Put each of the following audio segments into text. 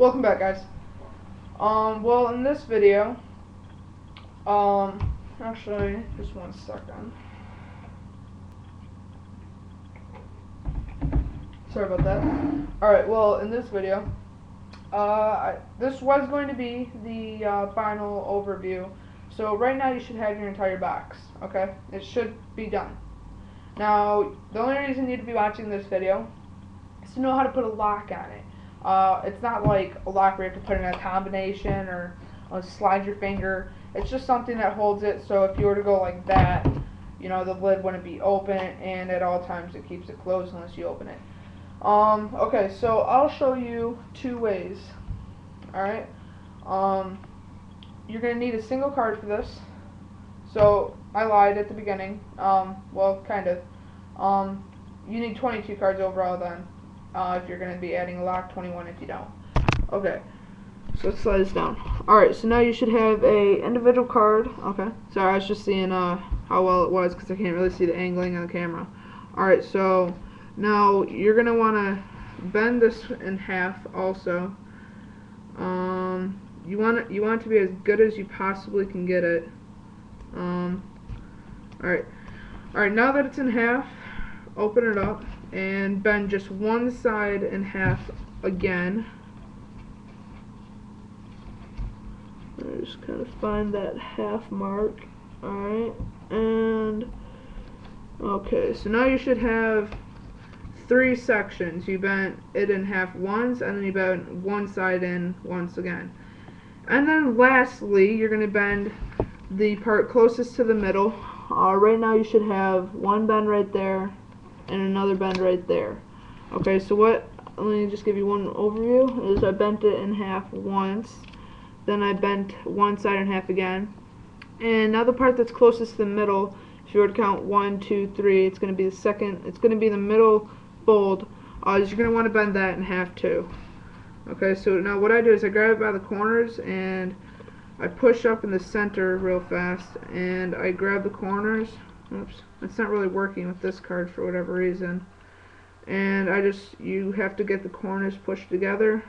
Welcome back, guys. Well, in this video, actually, just 1 second. Sorry about that. Alright, well, in this video, this was going to be the final overview. So right now you should have your entire box, okay? It should be done. Now, the only reason you need to be watching this video is to know how to put a lock on it. It's not like a lock where you have to put in a combination or slide your finger. It's just something that holds it, so if you were to go like that, you know, the lid wouldn't be open, and at all times it keeps it closed unless you open it. Okay, so I'll show you 2 ways. Alright? You're going to need a single card for this. So, I lied at the beginning. Well, kind of. You need 22 cards overall then. If you're going to be adding a lock, 21 if you don't. Okay, so let's slide this down. Alright, so now you should have a individual card. Okay, sorry, I was just seeing how well it was because I can't really see the angling on the camera. Alright, so now you're going to want to bend this in half also. You want it to be as good as you possibly can get it. Alright, now that it's in half, open it up and bend just one side in half again. I just kind of find that half mark. Alright, and okay, so now you should have 3 sections. You bent it in half once, and then you bent one side in once again. And then lastly, you're going to bend the part closest to the middle. Right now you should have one bend right there and another bend right there. Okay, so let me just give you one overview. Is I bent it in half once, then I bent one side in half again, and now the part that's closest to the middle, if you were to count 1, 2, 3, it's going to be the second, it's going to be the middle fold. You're going to want to bend that in half too. Okay, so now what I do is I grab it by the corners and I push up in the center real fast, and I grab the corners. Oops, it's not really working with this card for whatever reason. And you have to get the corners pushed together.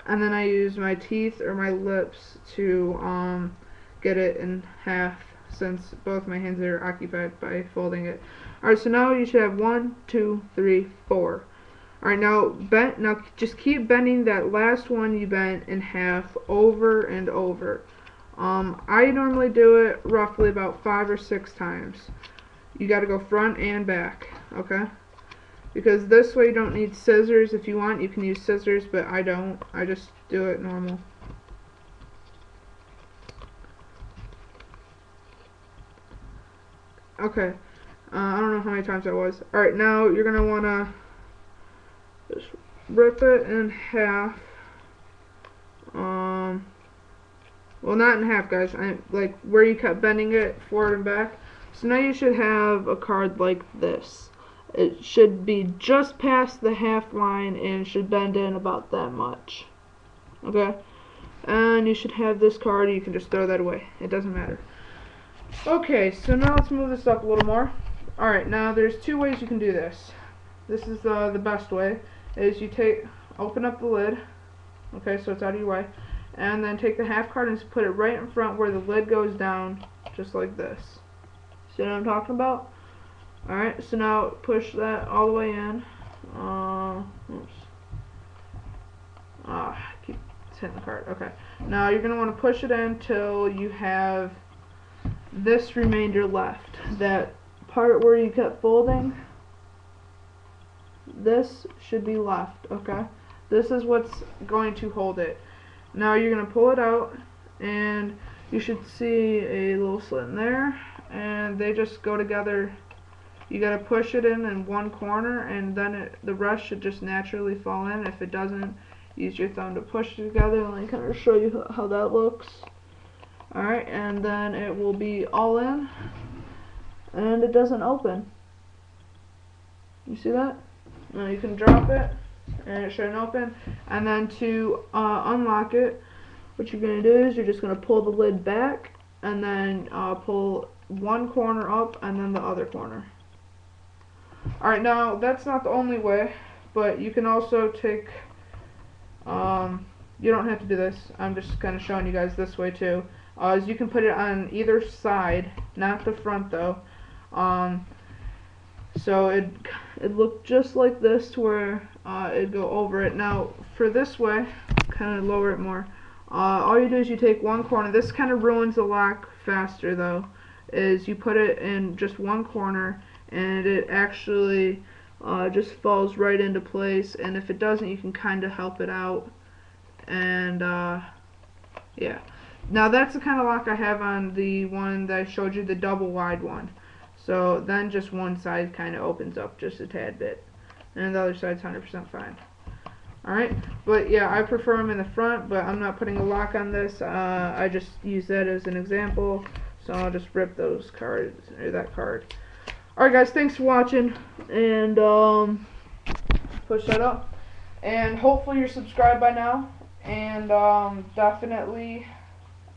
And then I use my teeth or my lips to get it in half, since both my hands are occupied by folding it. Alright, so now you should have 1, 2, 3, 4. Alright, now just keep bending that last one you bent in half over and over. I normally do it roughly about 5 or 6 times. You gotta go front and back, okay? Because this way you don't need scissors. If you want, you can use scissors, but I don't. I just do it normal. Okay, I don't know how many times that was. Alright, now you're gonna wanna just rip it in half. Well, not in half, guys. Like where you kept bending it forward and back. So now you should have a card like this. It should be just past the half line and should bend in about that much. Okay? And you should have this card. You can just throw that away. It doesn't matter. Okay, so now let's move this up a little more. Alright, now there's 2 ways you can do this. This is the best way. Is you open up the lid. Okay, so it's out of your way. And then take the half card and just put it right in front where the lid goes down, just like this. See what I'm talking about? Alright, so now push that all the way in. Oops. I keep hitting the card. Okay. Now you're going to want to push it in till you have this remainder left. That part where you kept folding, this should be left, okay? This is what's going to hold it. Now you're going to pull it out, and you should see a little slit in there, and they just go together. You got to push it in one corner, and then the rest should just naturally fall in. If it doesn't, use your thumb to push it together. Let me kind of show you how that looks. Alright, and then it will be all in, and it doesn't open. You see that? Now you can drop it, and it shouldn't open. And then to unlock it, what you're going to do is you're just going to pull the lid back, and then pull one corner up, and then the other corner. Alright, now that's not the only way, but you can also take you don't have to do this. I'm just kind of showing you guys this way too. Is you can put it on either side, not the front though. So it looked just like this to where it'd go over it. Now for this way, kind of lower it more. All you do is you take one corner. This kind of ruins the lock faster though. Is you put it in just one corner and it actually just falls right into place. And if it doesn't, you can kind of help it out. And yeah. Now that's the kind of lock I have on the one that I showed you, the double wide one. So then just one side kind of opens up just a tad bit, and the other side's 100% fine. Alright, but yeah, I prefer them in the front, but I'm not putting a lock on this. I just use that as an example, so I'll just rip those cards, or that card. Alright guys, thanks for watching, and push that up. And hopefully you're subscribed by now, and definitely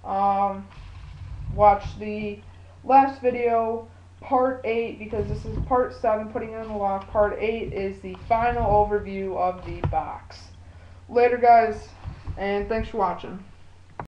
watch the last video, part 8, because this is part 7, putting on the lock. Part 8 is the final overview of the box. Later guys, and thanks for watching.